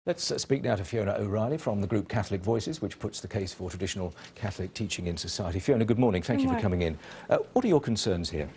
Let's speak now to Fiona O'Reilly from the group Catholic Voices, which puts the case for traditional Catholic teaching in society. Fiona, good morning. Thank you for coming in. What are your concerns here?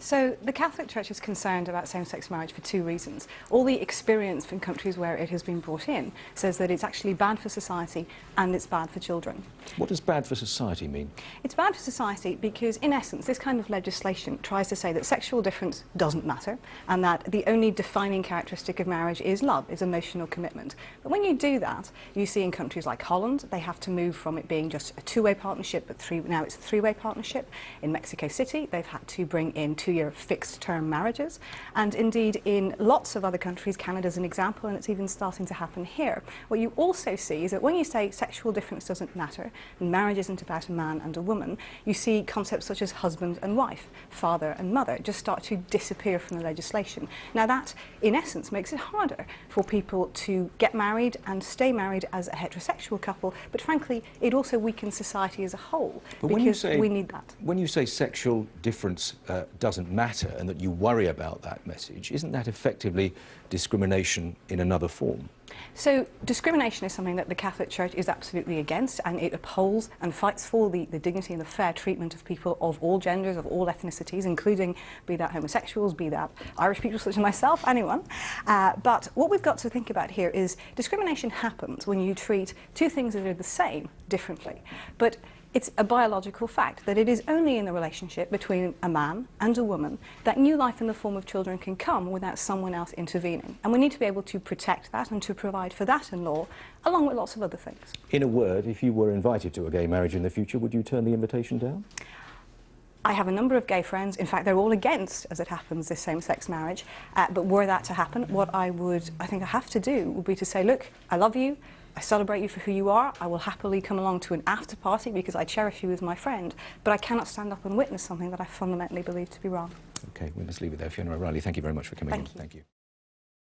So the Catholic Church is concerned about same-sex marriage for two reasons. All the experience from countries where it has been brought in says that it's actually bad for society and it's bad for children. What does bad for society mean? It's bad for society because, in essence, this kind of legislation tries to say that sexual difference doesn't matter and that the only defining characteristic of marriage is love, is emotional commitment. But when you do that, you see in countries like Holland, they have to move from it being just a two-way partnership, but now it's a three-way partnership. In Mexico City, they've had to bring in two-year fixed-term marriages. And indeed, in lots of other countries, Canada's an example, and it's even starting to happen here. What you also see is that when you say sexual difference doesn't matter, and marriage isn't about a man and a woman, you see concepts such as husband and wife, father and mother, just start to disappear from the legislation. Now that, in essence, makes it harder for people to get married and stay married as a heterosexual couple, but frankly, it also weakens society as a whole, but because we need that. When you say sexual difference doesn't matter and that you worry about that message, isn't that effectively discrimination in another form? So discrimination is something that the Catholic Church is absolutely against, and it upholds and fights for the dignity and the fair treatment of people of all genders, of all ethnicities, including be that homosexuals, be that Irish people such as myself, anyone. But what we've got to think about here is discrimination happens when you treat two things that are the same differently. But it's a biological fact that it is only in the relationship between a man and a woman that new life in the form of children can come without someone else intervening. And we need to be able to protect that and to provide for that in law, along with lots of other things. In a word, if you were invited to a gay marriage in the future, would you turn the invitation down? I have a number of gay friends. In fact, they're all against, as it happens, this same-sex marriage. But were that to happen, what I think I have to do would be to say, look, I love you, I celebrate you for who you are, I will happily come along to an after party because I cherish you as my friend, but I cannot stand up and witness something that I fundamentally believe to be wrong. OK, we must leave it there. Fiona O'Reilly, thank you very much for coming in. Thank you.